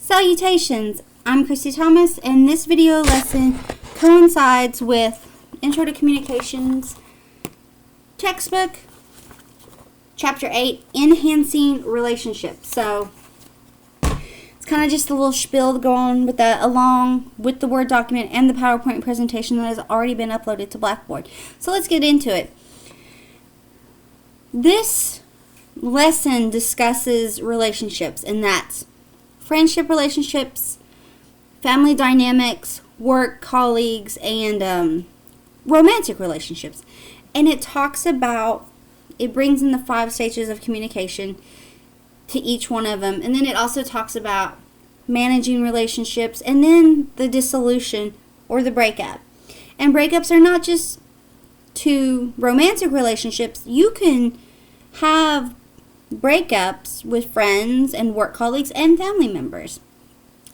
Salutations! I'm Christy Thomas, and this video lesson coincides with Intro to Communications textbook, Chapter 8, Enhancing Relationships. So, it's kind of just a little spiel to go on with that, along with the Word document and the PowerPoint presentation that has already been uploaded to Blackboard. So, let's get into it. This lesson discusses relationships, and that's friendship relationships, family dynamics, work colleagues, and romantic relationships. And it talks about, it brings in the 5 stages of communication to each one of them. And then it also talks about managing relationships, and then the dissolution or the breakup. And breakups are not just to romantic relationships. You can have breakups with friends and work colleagues and family members.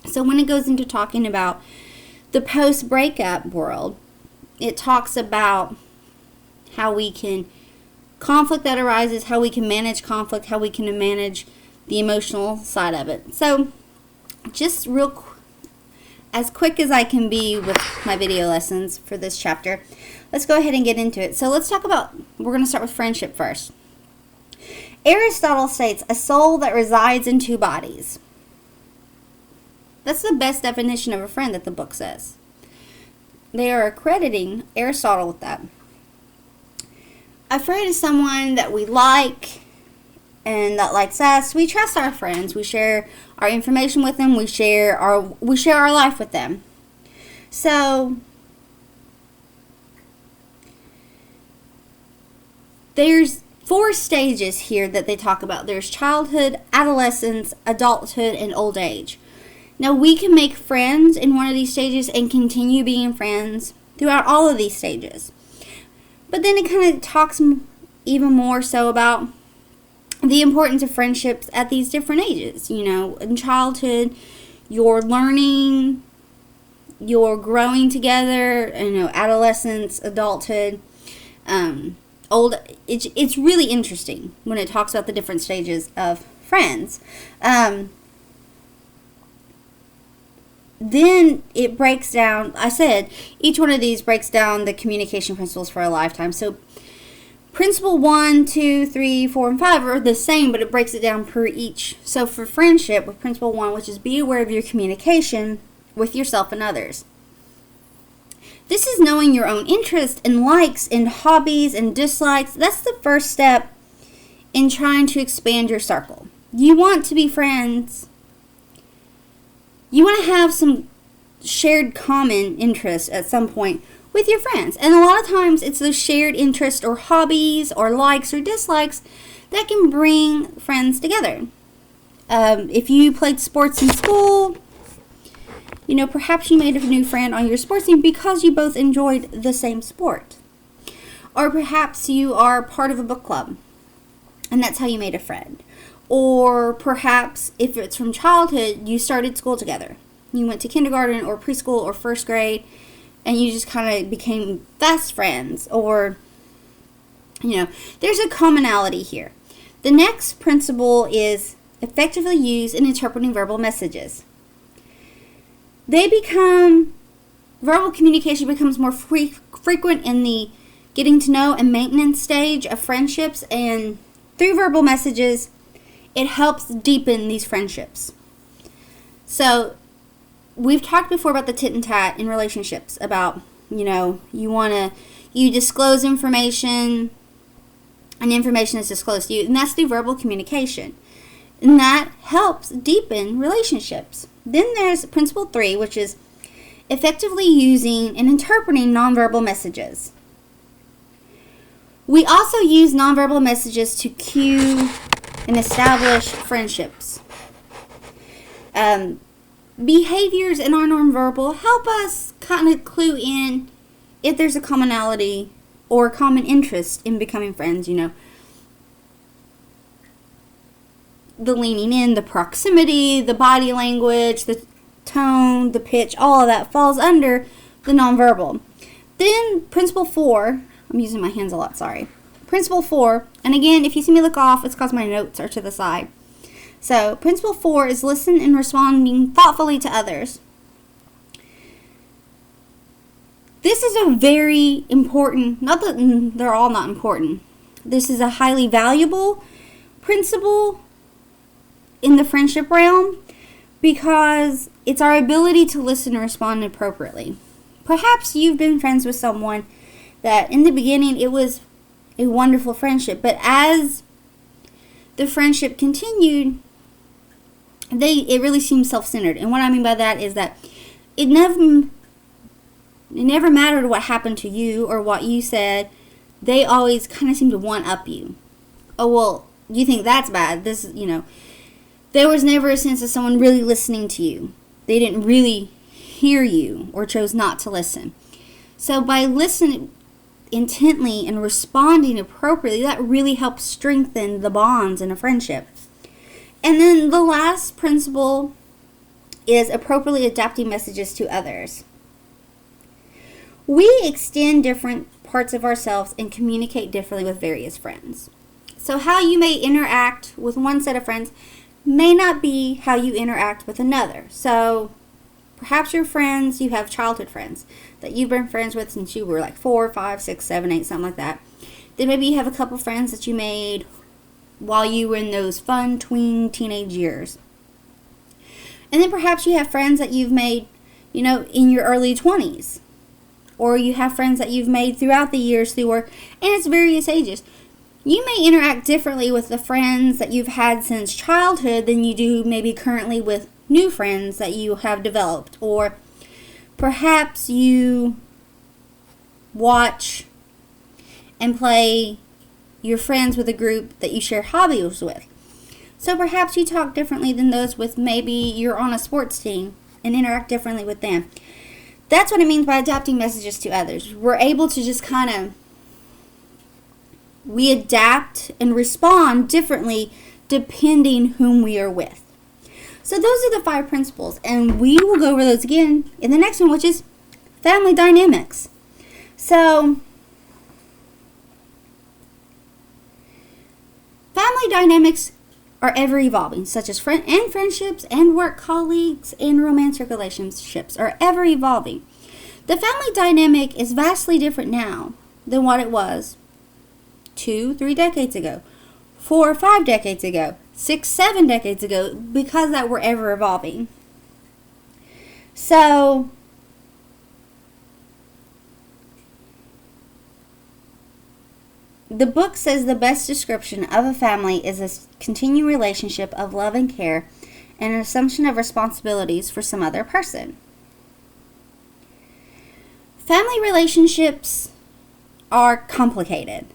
So when it goes into talking about the post-breakup world, it talks about how we can, conflict that arises, how we can manage conflict, how we can manage the emotional side of it. So just as quick as I can be with my video lessons for this chapter, let's go ahead and get into it. So let's talk about, we're going to start with friendship first. Aristotle states, a soul that resides in 2 bodies. That's the best definition of a friend that the book says. They are accrediting Aristotle with that. A friend is someone that we like and that likes us. We trust our friends. We share our information with them. We share our life with them. So there's 4 stages here that they talk about. There's childhood, adolescence, adulthood, and old age. Now, we can make friends in one of these stages and continue being friends throughout all of these stages. But then it kind of talks even more so about the importance of friendships at these different ages. You know, in childhood, you're learning, you're growing together. You know, adolescence, adulthood, it's really interesting when it talks about the different stages of friends. Then it breaks down, I said, each one of these breaks down the communication principles for a lifetime. So principle 1, 2, 3, 4, and 5 are the same, but it breaks it down per each. So for friendship, with principle 1, which is be aware of your communication with yourself and others. This is knowing your own interests and likes and hobbies and dislikes. That's the first step in trying to expand your circle. You want to be friends. You want to have some shared common interests at some point with your friends. And a lot of times it's those shared interests or hobbies or likes or dislikes that can bring friends together. If you played sports in school, you know, perhaps you made a new friend on your sports team because you both enjoyed the same sport. Or perhaps you are part of a book club, and that's how you made a friend. Or perhaps, if it's from childhood, you started school together. You went to kindergarten or preschool or first grade, and you just kind of became fast friends. Or, you know, there's a commonality here. The next principle is effectively use and interpreting verbal messages. Verbal communication becomes more frequent in the getting to know and maintenance stage of friendships, and through verbal messages, it helps deepen these friendships. So, we've talked before about the tit and tat in relationships, about, you know, you disclose information, and information is disclosed to you, and that's through verbal communication. And that helps deepen relationships. Then there's principle 3, which is effectively using and interpreting nonverbal messages. We also use nonverbal messages to cue and establish friendships. Behaviors in our nonverbal help us kind of clue in if there's a commonality or a common interest in becoming friends, you know. The leaning in, the proximity, the body language, the tone, the pitch, all of that falls under the nonverbal. Then principle 4, I'm using my hands a lot, sorry. Principle 4, and again, if you see me look off, it's because my notes are to the side. So, principle 4 is listen and responding thoughtfully to others. This is a very important, not that they're all not important. This is a highly valuable principle in the friendship realm because it's our ability to listen and respond appropriately. Perhaps you've been friends with someone that in the beginning it was a wonderful friendship, but as the friendship continued, it really seemed self-centered. And what I mean by that is that it never mattered what happened to you or what you said. They always kind of seemed to one-up you. Oh, well, you think that's bad. There was never a sense of someone really listening to you. They didn't really hear you or chose not to listen. So by listening intently and responding appropriately, that really helps strengthen the bonds in a friendship. And then the last principle is appropriately adapting messages to others. We extend different parts of ourselves and communicate differently with various friends. So how you may interact with one set of friends may not be how you interact with another. So perhaps your friends, you have childhood friends that you've been friends with since you were like 4, 5, 6, 7, 8, something like that. Then maybe you have a couple friends that you made while you were in those fun tween teenage years. And then perhaps you have friends that you've made, in your early 20s. Or you have friends that you've made throughout the years through work, and it's various ages. You may interact differently with the friends that you've had since childhood than you do maybe currently with new friends that you have developed. Or perhaps you watch and play your friends with a group that you share hobbies with. So perhaps you talk differently than those with maybe you're on a sports team and interact differently with them. That's what it means by adapting messages to others. We're able to just we adapt and respond differently depending whom we are with. So those are the 5 principles, and we will go over those again in the next one, which is family dynamics. So family dynamics are ever evolving, such as friendships and work colleagues and romantic relationships are ever evolving. The family dynamic is vastly different now than what it was 2, 3 decades ago, 4 or 5 decades ago, 6, 7 decades ago, because that we're ever evolving. So the book says the best description of a family is a continued relationship of love and care and an assumption of responsibilities for some other person. Family relationships are complicated.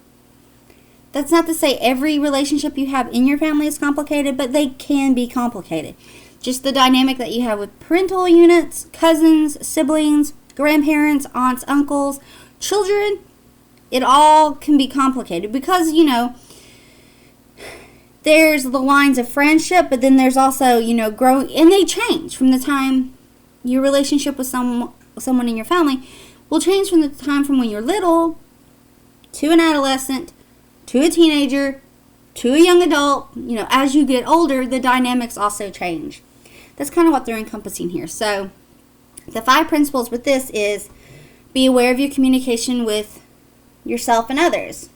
That's not to say every relationship you have in your family is complicated, but they can be complicated. Just the dynamic that you have with parental units, cousins, siblings, grandparents, aunts, uncles, children, it all can be complicated because, there's the lines of friendship, but then there's also, growing, and they change from the time your relationship with someone in your family will change from the time from when you're little to an adolescent, to a teenager, to a young adult. As you get older, the dynamics also change. That's kind of what they're encompassing here. So the 5 principles with this is be aware of your communication with yourself and others.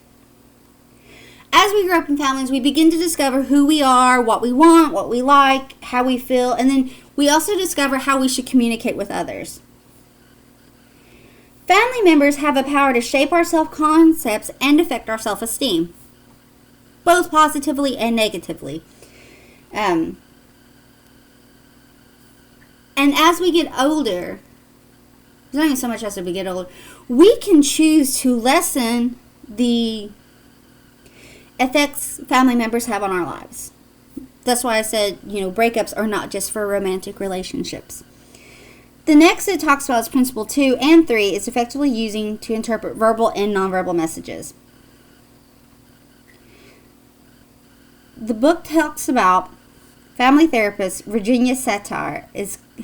As we grow up in families, we begin to discover who we are, what we want, what we like, how we feel, and then we also discover how we should communicate with others. Family members have a power to shape our self-concepts and affect our self-esteem, both positively and negatively. And as we get older, it's not even so much as we get older, we can choose to lessen the effects family members have on our lives. That's why I said, breakups are not just for romantic relationships. The next it talks about is principle 2 and 3 is effectively using to interpret verbal and nonverbal messages. The book talks about family therapist Virginia Satir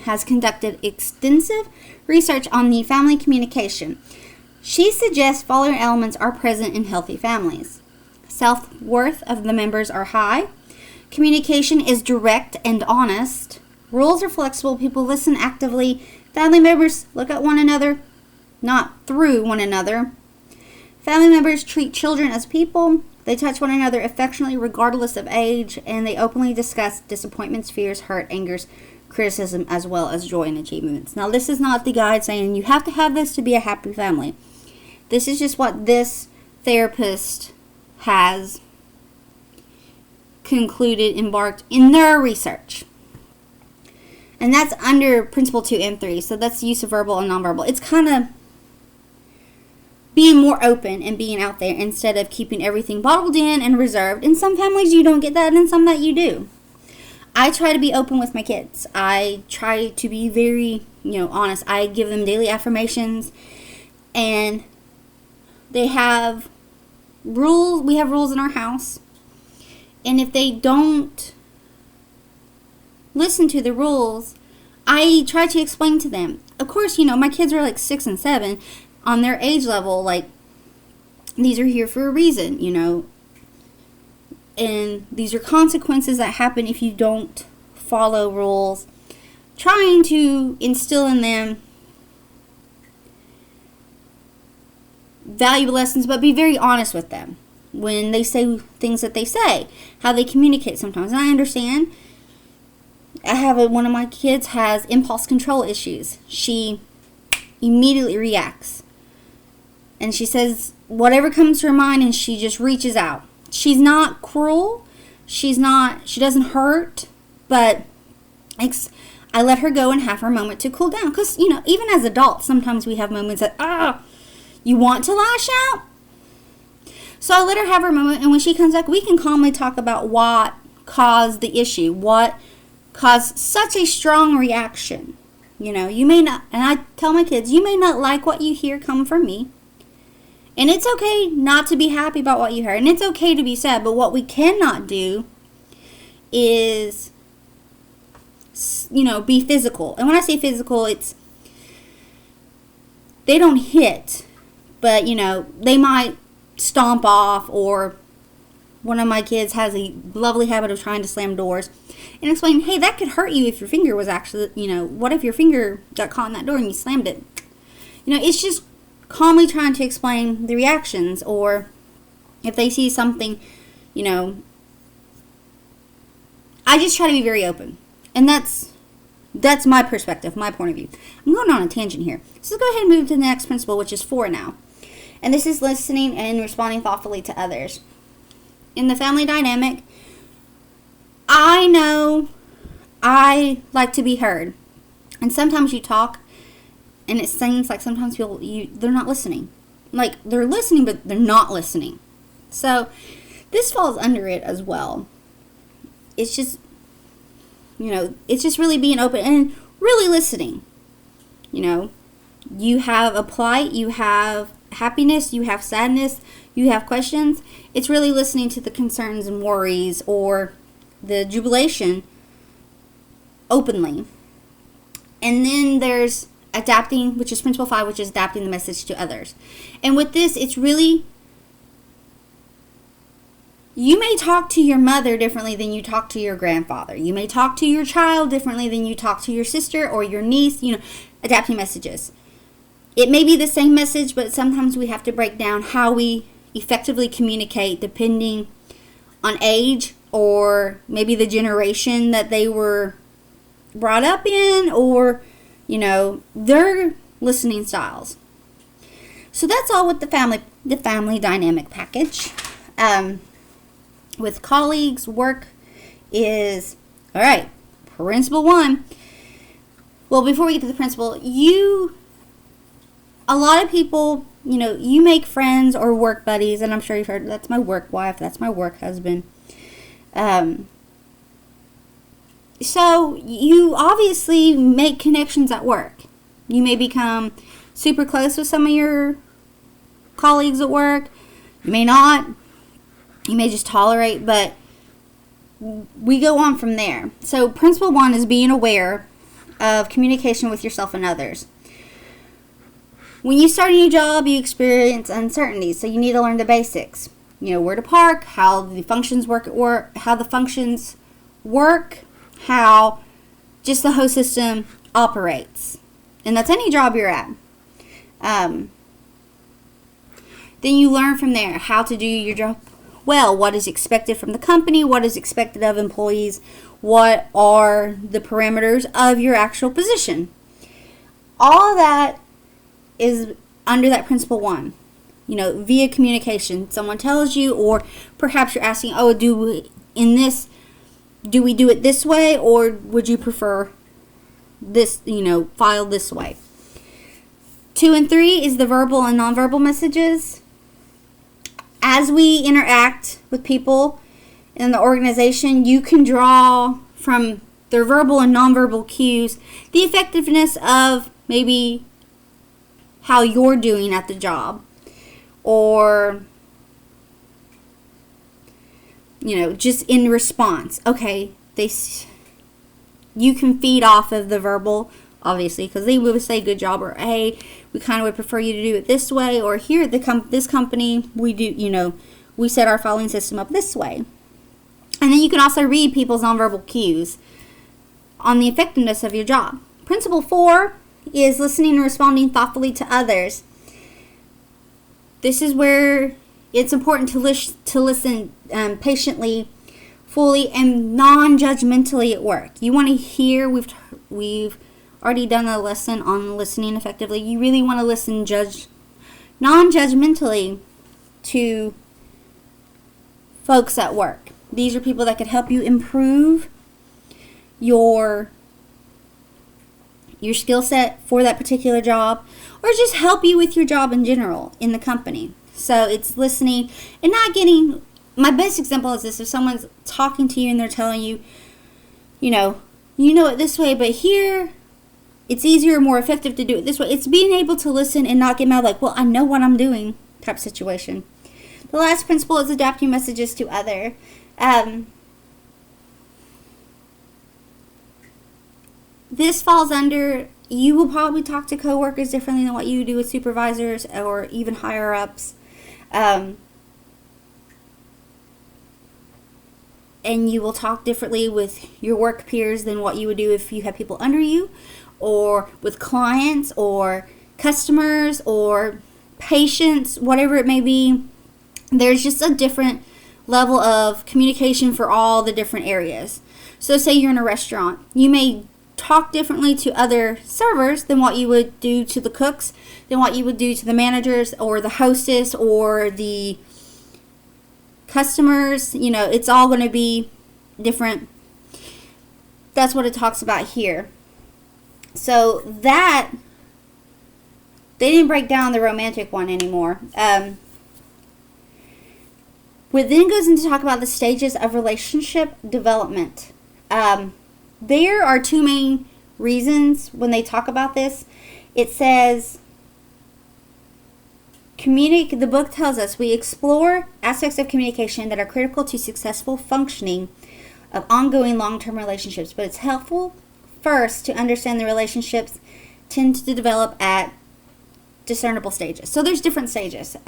has conducted extensive research on the family communication. She suggests following elements are present in healthy families. Self-worth of the members are high. Communication is direct and honest. Rules are flexible. People listen actively. Family members look at one another, not through one another. Family members treat children as people. They touch one another affectionately regardless of age, and they openly discuss disappointments, fears, hurt, angers, criticism, as well as joy and achievements. Now, this is not the guide saying you have to have this to be a happy family. This is just what this therapist has concluded, embarked in their research. And that's under Principle 2 and 3. So that's the use of verbal and nonverbal. It's kind of being more open and being out there instead of keeping everything bottled in and reserved. In some families you don't get that, and some that you do. I try to be open with my kids. I try to be very, honest. I give them daily affirmations, and they have rules. We have rules in our house, and if they don't listen to the rules, I try to explain to them. Of course, my kids are like 6 and 7. On their age level, like, these are here for a reason, and these are consequences that happen if you don't follow rules. Trying to instill in them valuable lessons, but be very honest with them when they say things that they say, how they communicate sometimes. And I understand. I have one of my kids has impulse control issues. She immediately reacts, and she says whatever comes to her mind, and she just reaches out. She's not cruel. She doesn't hurt, but I let her go and have her moment to cool down. Because, even as adults, sometimes we have moments that, you want to lash out. So I let her have her moment, and when she comes back, we can calmly talk about what caused the issue, what caused such a strong reaction. You may not, and I tell my kids, you may not like what you hear come from me. And it's okay not to be happy about what you heard. And it's okay to be sad. But what we cannot do is, be physical. And when I say physical, it's, they don't hit. But, they might stomp off. Or one of my kids has a lovely habit of trying to slam doors. And explain, hey, that could hurt you if your finger was actually, what if your finger got caught in that door and you slammed it? It's just calmly trying to explain the reactions, or if they see something, I just try to be very open. And that's my perspective, my point of view. I'm going on a tangent here. So let's go ahead and move to the next principle, which is 4 now. And this is listening and responding thoughtfully to others. In the family dynamic, I know I like to be heard. And sometimes you talk, and it seems like sometimes people, they're not listening. Like, they're listening, but they're not listening. So, this falls under it as well. It's just, it's just really being open and really listening. You have a plight, you have happiness, you have sadness, you have questions. It's really listening to the concerns and worries or the jubilation openly. And then there's adapting, which is principle 5, which is adapting the message to others. And with this, it's really, you may talk to your mother differently than you talk to your grandfather. You may talk to your child differently than you talk to your sister or your niece, adapting messages. It may be the same message, but sometimes we have to break down how we effectively communicate depending on age, or maybe the generation that they were brought up in, or their listening styles. So that's all with the family dynamic package. With colleagues, work is, all right, principle 1. Well, before we get to the principle, a lot of people, you make friends or work buddies, and I'm sure you've heard, that's my work wife, that's my work husband. So you obviously make connections at work. You may become super close with some of your colleagues at work. You may not. You may just tolerate, but we go on from there. So principle 1 is being aware of communication with yourself and others. When you start a new job, you experience uncertainty, so you need to learn the basics. Where to park, how the functions work at work, how the functions work, how just the whole system operates. And that's any job you're at. Then you learn from there how to do your job well, what is expected from the company, what is expected of employees, what are the parameters of your actual position. All of that is under that principle 1. Via communication. Someone tells you, or perhaps you're asking, do we do it this way, or would you prefer this, file this way? 2 and 3 is the verbal and nonverbal messages. As we interact with people in the organization, you can draw from their verbal and nonverbal cues the effectiveness of maybe how you're doing at the job, or just in response. Okay, you can feed off of the verbal, obviously, because they would say good job, or hey, we kind of would prefer you to do it this way, or here at this company we do, we set our following system up this way. And then you can also read people's nonverbal cues on the effectiveness of your job. Principle 4 is listening and responding thoughtfully to others. This is where it's important to listen patiently, fully, and non-judgmentally at work. You want to hear. We've already done a lesson on listening effectively. You really want to listen non-judgmentally to folks at work. These are people that could help you improve your skill set for that particular job, or just help you with your job in general in the company. So it's listening and not getting. My best example is this: if someone's talking to you and they're telling you, you know it this way, but here it's easier, more effective to do it this way. It's being able to listen and not get mad, like, well, I know what I'm doing type situation. The last principle is adapting messages to other. This falls under, you will probably talk to coworkers differently than what you do with supervisors or even higher ups. And you will talk differently with your work peers than what you would do if you have people under you, or with clients or customers or patients, whatever it may be. There's just a different level of communication for all the different areas. So say you're in a restaurant. You may talk differently to other servers than what you would do to the cooks, than what you would do to the managers or the hostess or the customers. It's all going to be different. That's what it talks about here. So that, they didn't break down the romantic one anymore. Which then goes into talk about the stages of relationship development. There are two main reasons when they talk about this. It says, the book tells us we explore aspects of communication that are critical to successful functioning of ongoing long-term relationships, but it's helpful first to understand the relationships tend to develop at discernible stages. So there's different stages.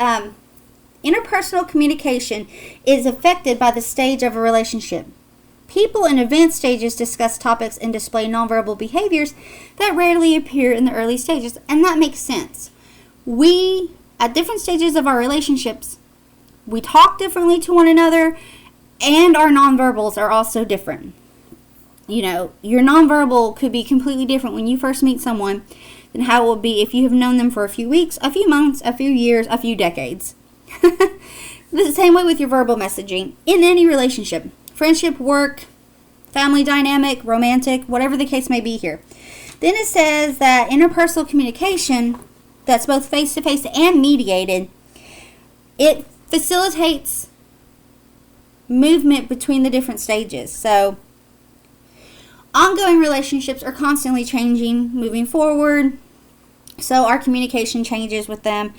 Interpersonal communication is affected by the stage of a relationship. People in advanced stages discuss topics and display nonverbal behaviors that rarely appear in the early stages, and that makes sense. We, at different stages of our relationships, we talk differently to one another, and our nonverbals are also different. Your nonverbal could be completely different when you first meet someone than how it will be if you have known them for a few weeks, a few months, a few years, a few decades. The same way with your verbal messaging in any relationship. Friendship, work, family dynamic, romantic, whatever the case may be here. Then it says that interpersonal communication, that's both face-to-face and mediated, it facilitates movement between the different stages. So ongoing relationships are constantly changing, moving forward. So our communication changes with them.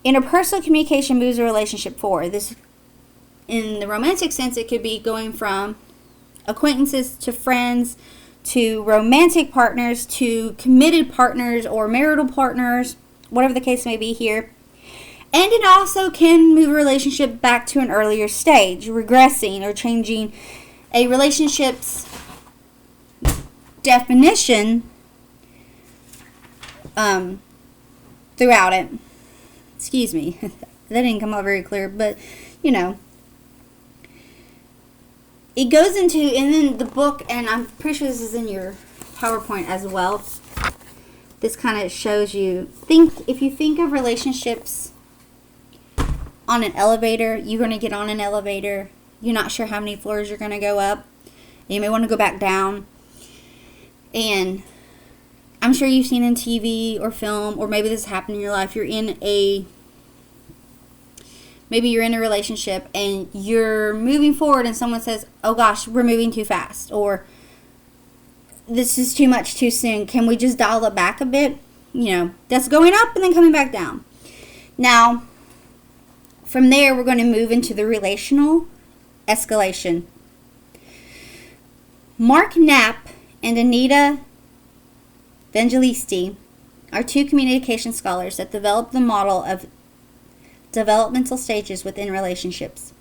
Interpersonal communication moves a relationship forward. This, in the romantic sense, it could be going from acquaintances to friends to romantic partners to committed partners or marital partners, whatever the case may be here. And it also can move a relationship back to an earlier stage, regressing or changing a relationship's definition throughout it. Excuse me. That didn't come out very clear, but, it goes into, and then the book, and I'm pretty sure this is in your PowerPoint as well. This kind of shows you, if you think of relationships on an elevator, you're going to get on an elevator. You're not sure how many floors you're going to go up. You may want to go back down. And I'm sure you've seen in TV or film, or maybe this happened in your life. Maybe you're in a relationship and you're moving forward and someone says, oh gosh, we're moving too fast. Or this is too much too soon. Can we just dial it back a bit? That's going up and then coming back down. Now, from there, we're going to move into the relational escalation. Mark Knapp and Anita Evangelisti are two communication scholars that developed the model of developmental stages within relationships.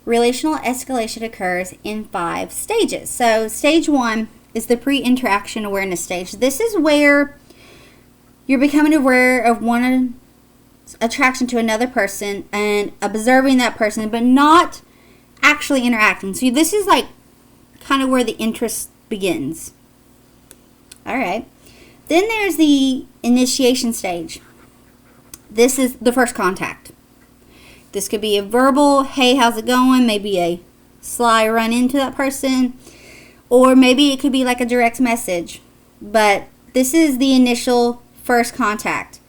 Relational escalation occurs in 5 stages. So, stage 1 is the pre-interaction awareness stage. This is where you're becoming aware of one attraction to another person and observing that person, but not actually interacting. So this is like kind of where the interest begins. All right. Then there's the initiation stage. This is the first contact. This could be a verbal, hey, how's it going? Maybe a sly run into that person. Or maybe it could be like a direct message. But this is the initial first contact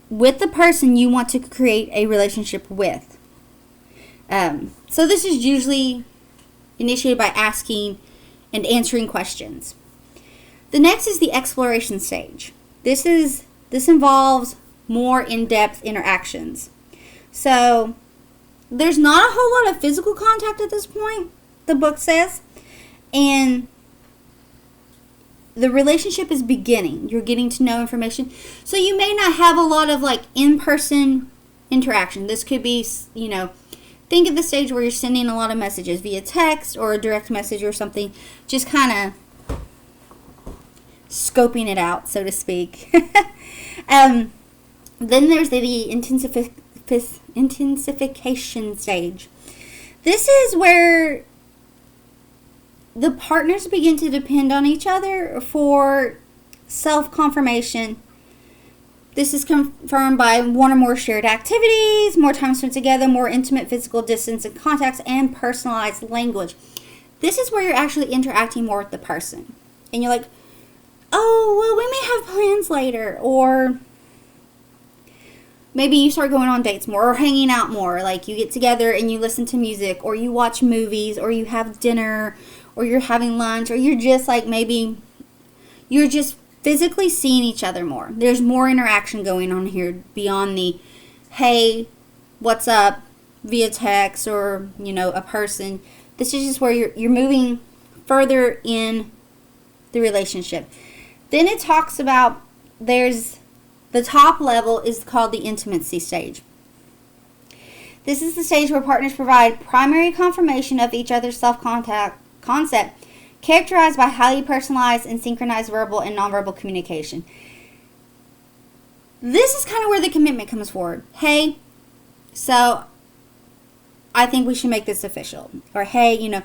with the person you want to create a relationship with. So this is usually initiated by asking and answering questions. The next is the exploration stage. This involves more in-depth interactions. So there's not a whole lot of physical contact at this point, the book says, and the relationship is beginning. You're getting to know information. So you may not have a lot of like in-person interaction. This could be, think of the stage where you're sending a lot of messages via text or a direct message or something, just kind of scoping it out, so to speak. Then there's the intensification stage. This is where the partners begin to depend on each other for self-confirmation. This is confirmed by one or more shared activities, more time spent together, more intimate physical distance and contacts, and personalized language. This is where you're actually interacting more with the person. And you're like, oh, well, we may have plans later. Or maybe you start going on dates more or hanging out more. Like you get together and you listen to music, or you watch movies, or you have dinner, or you're having lunch, or you're just like maybe you're just physically seeing each other more. There's more interaction going on here beyond the, hey, what's up, via text or, a person. This is just where you're moving further in the relationship. Then it talks about the top level is called the intimacy stage. This is the stage where partners provide primary confirmation of each other's self-concept, characterized by highly personalized and synchronized verbal and nonverbal communication. This is kind of where the commitment comes forward. Hey, so I think we should make this official. Or hey,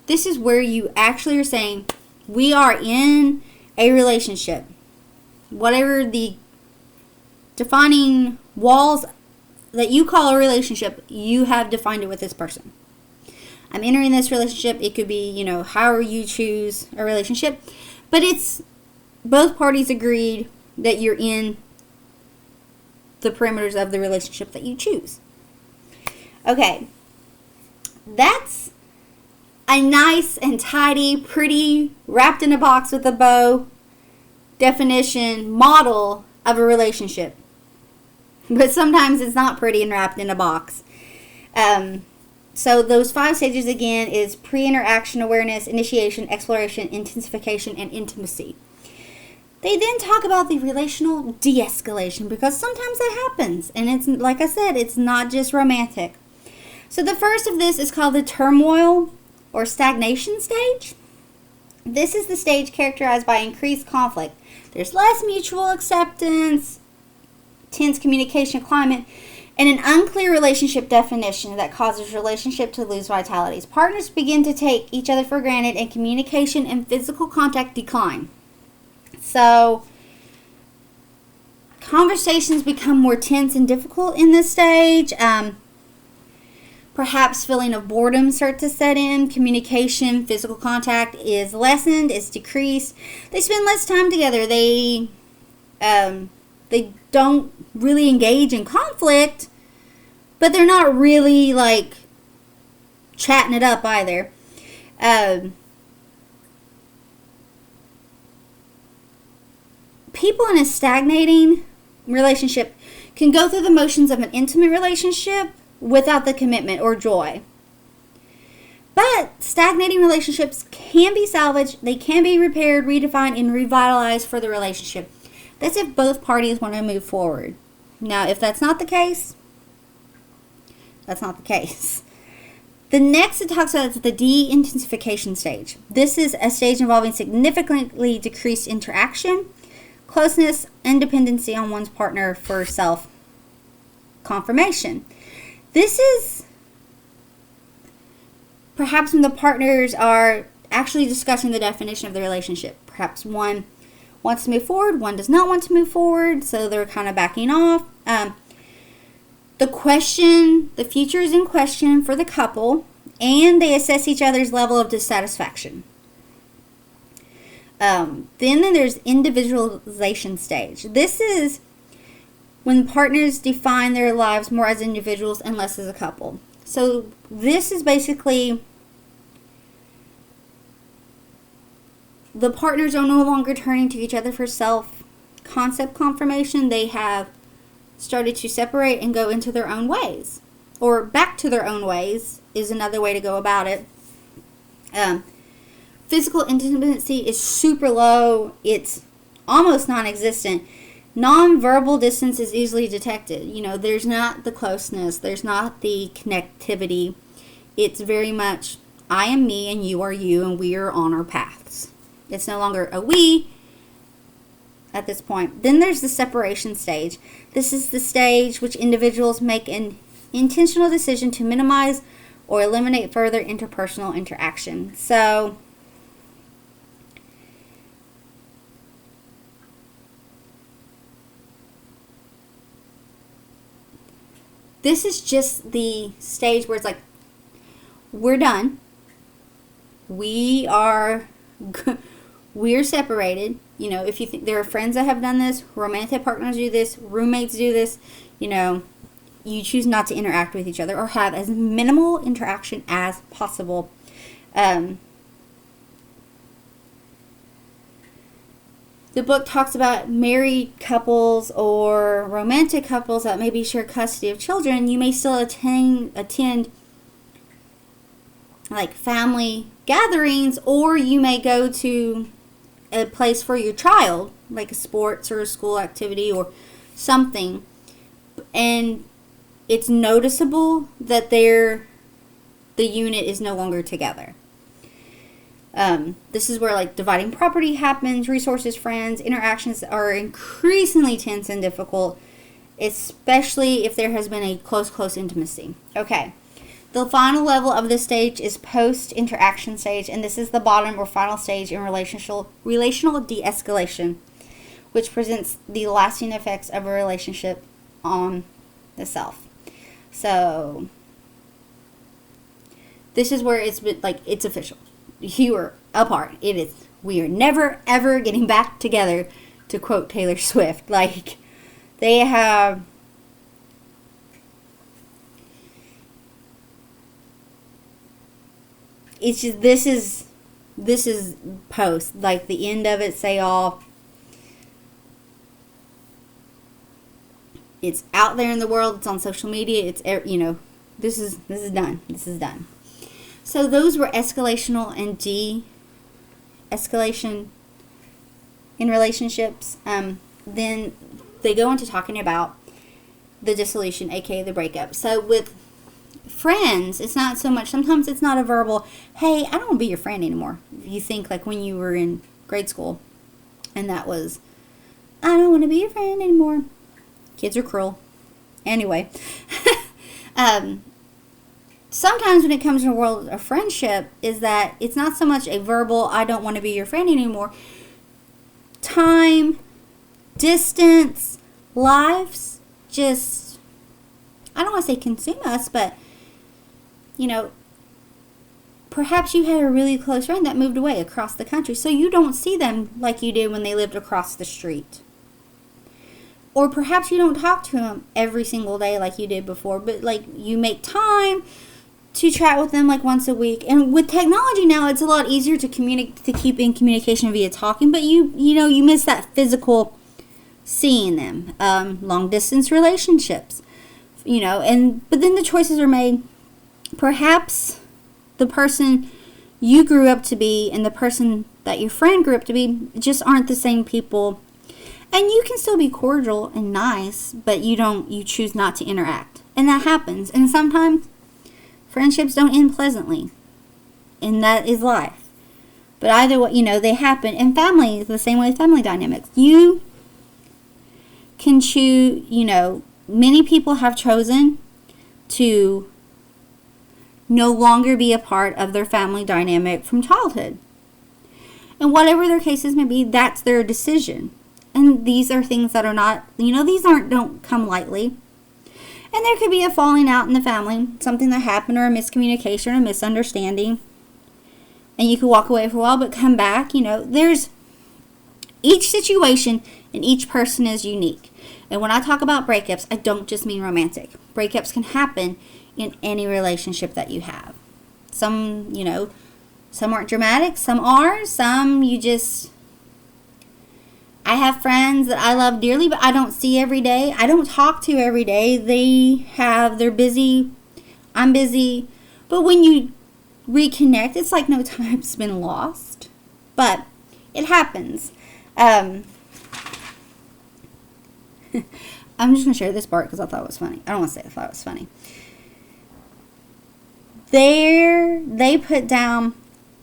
this is where you actually are saying, we are in a relationship. Whatever the defining walls that you call a relationship, you have defined it with this person. I'm entering this relationship. It could be, however you choose a relationship. But it's both parties agreed that you're in the perimeters of the relationship that you choose. Okay. That's a nice and tidy, pretty, wrapped in a box with a bow definition model of a relationship. But sometimes it's not pretty and wrapped in a box. So those 5 stages again is pre-interaction awareness, initiation, exploration, intensification, and intimacy. They then talk about the relational de-escalation, because sometimes that happens. And it's, like I said, it's not just romantic. So the first of this is called the turmoil or stagnation stage. This is the stage characterized by increased conflict. There's less mutual acceptance, tense communication climate, and an unclear relationship definition that causes relationship to lose vitality. Partners begin to take each other for granted, and communication and physical contact decline. So conversations become more tense and difficult in this stage. Perhaps feeling of boredom start to set in. Communication, physical contact is lessened, it's decreased. They spend less time together. They don't really engage in conflict, but they're not really like chatting it up either. People in a stagnating relationship can go through the motions of an intimate relationship without the commitment or joy. But stagnating relationships can be salvaged, they can be repaired, redefined, and revitalized for the relationship. That's if both parties want to move forward. Now, if that's not the case, that's not the case. The next it talks about is the De-Intensification Stage. This is a stage involving significantly decreased interaction, closeness, and dependency on one's partner for self-confirmation. This is perhaps when the partners are actually discussing the definition of the relationship. Perhaps one wants to move forward, one does not want to move forward, so they're kind of backing off. The future is in question for the couple, and they assess each other's level of dissatisfaction. Then there's Individualization Stage. This is when partners define their lives more as individuals and less as a couple. So this is basically the partners are no longer turning to each other for self-concept confirmation. They have started to separate and go into their own ways. Or back to their own ways is another way to go about it. Physical intimacy is super low. It's almost non-existent. Nonverbal distance is easily detected. There's not the closeness. There's not the connectivity. It's very much, I am me and you are you, and we are on our paths. It's no longer a we at this point. Then there's the separation stage. This is the stage which individuals make an intentional decision to minimize or eliminate further interpersonal interaction. So this is just the stage where it's like, we're done. We're separated. If you think there are friends that have done this, romantic partners do this, roommates do this, you choose not to interact with each other or have as minimal interaction as possible. The book talks about married couples or romantic couples that maybe share custody of children. You may still attend like family gatherings, or you may go to a place for your child, like a sports or a school activity or something, and it's noticeable that the unit is no longer together. This is where like dividing property happens, resources, friends, interactions are increasingly tense and difficult, especially if there has been a close intimacy. Okay. The final level of this stage is post-interaction stage, and this is the bottom or final stage in relational de-escalation, which presents the lasting effects of a relationship on the self. So this is where it's been like, it's official. You are apart. We are never ever getting back together, to quote Taylor Swift. Like, they have it's just, this is post, like the end of it, say all. It's out there in the world, it's on social media, it's, this is done. This is done. So those were escalational and de-escalation in relationships, then they go into talking about the dissolution, aka the breakup. So with friends, it's not so much, sometimes it's not a verbal, hey, I don't want to be your friend anymore. You think like when you were in grade school, and that was, I don't want to be your friend anymore. Kids are cruel. Anyway, sometimes when it comes to the world of friendship, is that it's not so much a verbal, I don't want to be your friend anymore. Time, distance, lives just, I don't want to say consume us, but, you know, perhaps you had a really close friend that moved away across the country, so you don't see them like you did when they lived across the street. Or perhaps you don't talk to them every single day like you did before, but like you make time to chat with them like once a week. And with technology now, it's a lot easier to keep in communication via talking, but you miss that physical seeing them. Long distance relationships, but then the choices are made. Perhaps the person you grew up to be and the person that your friend grew up to be just aren't the same people. And you can still be cordial and nice, but you choose not to interact. And that happens. And sometimes friendships don't end pleasantly. And that is life. But either way, they happen. And family is the same way, family dynamics. You can choose, many people have chosen to no longer be a part of their family dynamic from childhood. And whatever their cases may be, that's their decision. And these are things that are not, don't come lightly. And there could be a falling out in the family, something that happened, or a miscommunication or a misunderstanding. And you could walk away for a while, but come back. There's each situation and each person is unique. And when I talk about breakups, I don't just mean romantic. Breakups can happen in any relationship that you have. Some aren't dramatic, some are, some you just... I have friends that I love dearly, but I don't see every day. I don't talk to every day. They're busy. I'm busy. But when you reconnect, it's like no time's been lost. But it happens. I'm just going to share this part because I thought it was funny. I don't want to say I thought it was funny. They put down,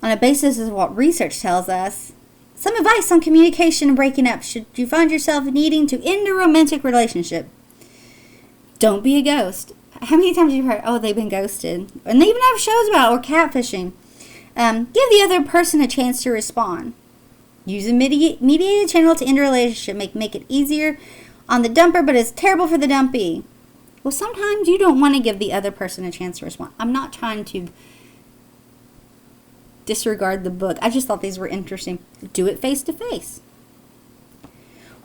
on a basis of what research tells us, some advice on communication and breaking up. Should you find yourself needing to end a romantic relationship? Don't be a ghost. How many times have you heard, oh, they've been ghosted? And they even have shows about it, or catfishing. Give the other person a chance to respond. Use a mediated channel to end a relationship. Make it easier on the dumper, but it's terrible for the dumpee. Well, sometimes you don't want to give the other person a chance to respond. I'm not trying to disregard the book. I just thought these were interesting. Do it face to face.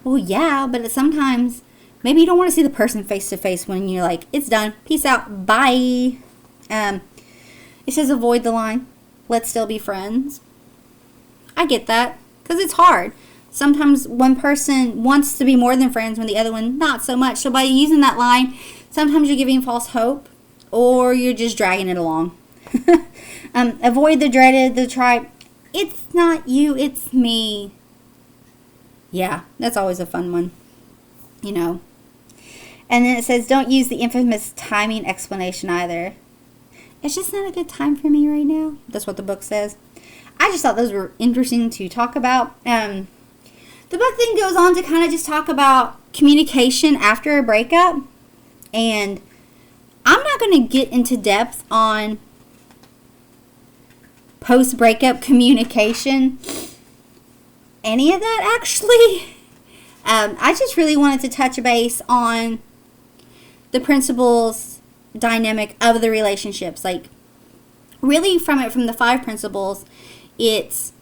Well, yeah, but sometimes maybe you don't want to see the person face to face when you're like, it's done. Peace out. Bye. It says avoid the line. Let's still be friends. I get that because it's hard. Sometimes one person wants to be more than friends when the other one not so much. So by using that line, sometimes you're giving false hope or you're just dragging it along. Avoid the dreaded, the tribe. It's not you, it's me. Yeah, that's always a fun one. And then it says, don't use the infamous timing explanation either. It's just not a good time for me right now. That's what the book says. I just thought those were interesting to talk about. The book then goes on to kind of just talk about communication after a breakup. And I'm not going to get into depth on post-breakup communication, any of that actually. I just really wanted to touch base on the principles dynamic of the relationships. Like, really from the 5 principles, it's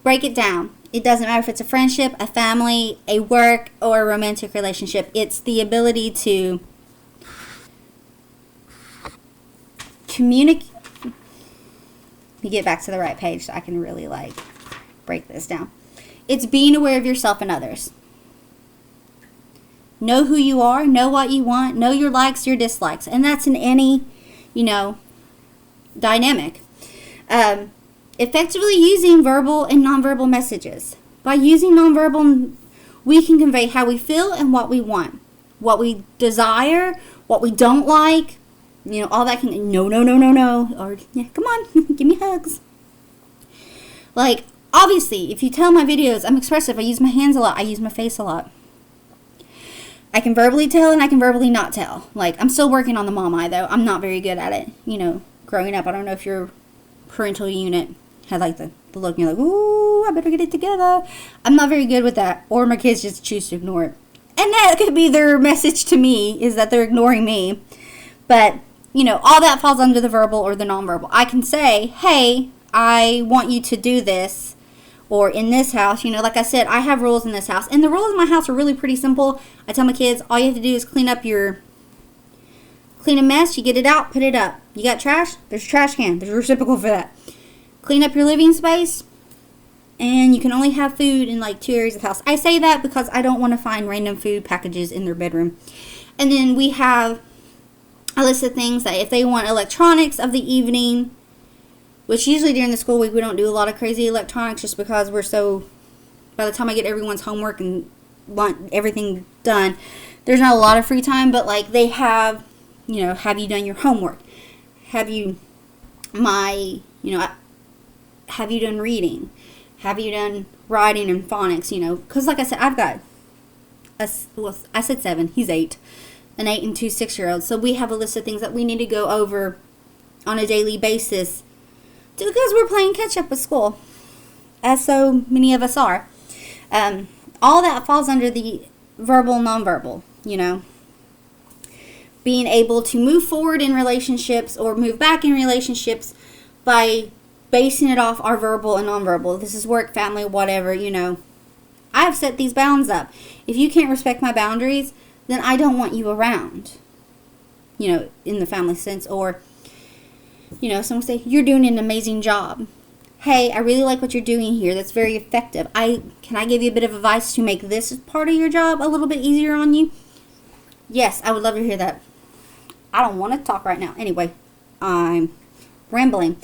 break it down. It doesn't matter if it's a friendship, a family, a work, or a romantic relationship. It's the ability to communicate. Let me get back to the right page so I can really break this down. It's being aware of yourself and others. Know who you are, know what you want, know your likes, your dislikes. And that's in any, dynamic. Effectively using verbal and nonverbal messages. By using nonverbal, we can convey how we feel and what we want, what we desire, what we don't like, all that can, no, or, yeah, come on, give me hugs. Like, obviously, if you tell my videos, I'm expressive. I use my hands a lot. I use my face a lot. I can verbally tell and I can verbally not tell. Like, I'm still working on the mom eye, though. I'm not very good at it. Growing up, I don't know if your parental unit had, like, the look, and you're like, ooh, I better get it together. I'm not very good with that. Or my kids just choose to ignore it. And that could be their message to me, is that they're ignoring me. But, all that falls under the verbal or the nonverbal. I can say, hey, I want you to do this. Or in this house, like I said, I have rules in this house. And the rules in my house are really pretty simple. I tell my kids, all you have to do is clean a mess, you get it out, put it up. You got trash? There's a trash can. There's a reciprocal for that. Clean up your living space. And you can only have food in like 2 areas of the house. I say that because I don't want to find random food packages in their bedroom. And then we have a list of things that if they want electronics of the evening, which usually during the school week we don't do a lot of crazy electronics just because by the time I get everyone's homework and want everything done, there's not a lot of free time. But like they have, have you done your homework? Have you done reading? Have you done writing and phonics, Because like I said, I've got, I said 7, he's 8. An 8 and 2 6-year-olds. So we have a list of things that we need to go over on a daily basis because we're playing catch up with school, as so many of us are. All that falls under the verbal, nonverbal, Being able to move forward in relationships or move back in relationships by basing it off our verbal and nonverbal. This is work, family, whatever, I have set these bounds up. If you can't respect my boundaries, then I don't want you around, in the family sense. Or, someone say, you're doing an amazing job. Hey, I really like what you're doing here. That's very effective. Can I give you a bit of advice to make this part of your job a little bit easier on you? Yes, I would love to hear that. I don't want to talk right now. Anyway, I'm rambling.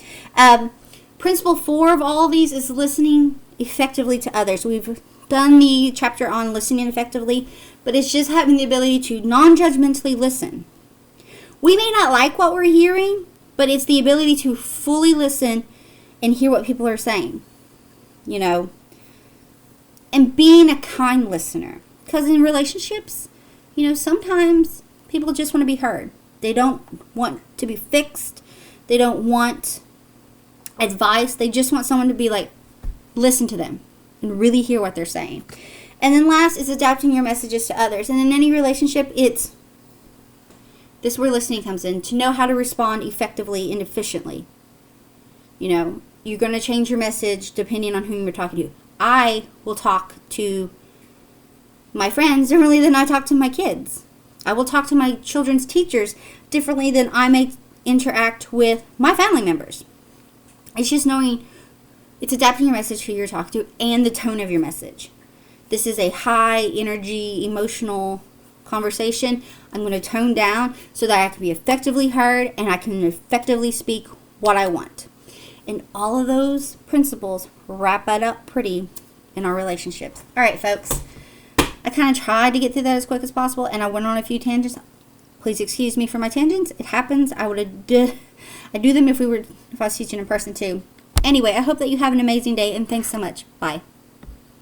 Principle 4 of all of these is listening effectively to others. We've done the chapter on listening effectively, but it's just having the ability to non-judgmentally listen. We may not like what we're hearing, but it's the ability to fully listen and hear what people are saying, and being a kind listener. Because in relationships, sometimes people just want to be heard. They don't want to be fixed. They don't want advice. They just want someone to be like, listen to them and really hear what they're saying. And then last is adapting your messages to others. And in any relationship, this is where listening comes in, to know how to respond effectively and efficiently. You're going to change your message depending on whom you're talking to. I will talk to my friends differently than I talk to my kids. I will talk to my children's teachers differently than I may interact with my family members. It's just it's adapting your message to who you're talking to and the tone of your message. This is a high energy, emotional conversation. I'm going to tone down so that I can be effectively heard and I can effectively speak what I want. And all of those principles wrap that up pretty in our relationships. All right, folks. I kind of tried to get through that as quick as possible, and I went on a few tangents. Please excuse me for my tangents. It happens. I'd do them if I was teaching in person too. Anyway, I hope that you have an amazing day, and thanks so much. Bye.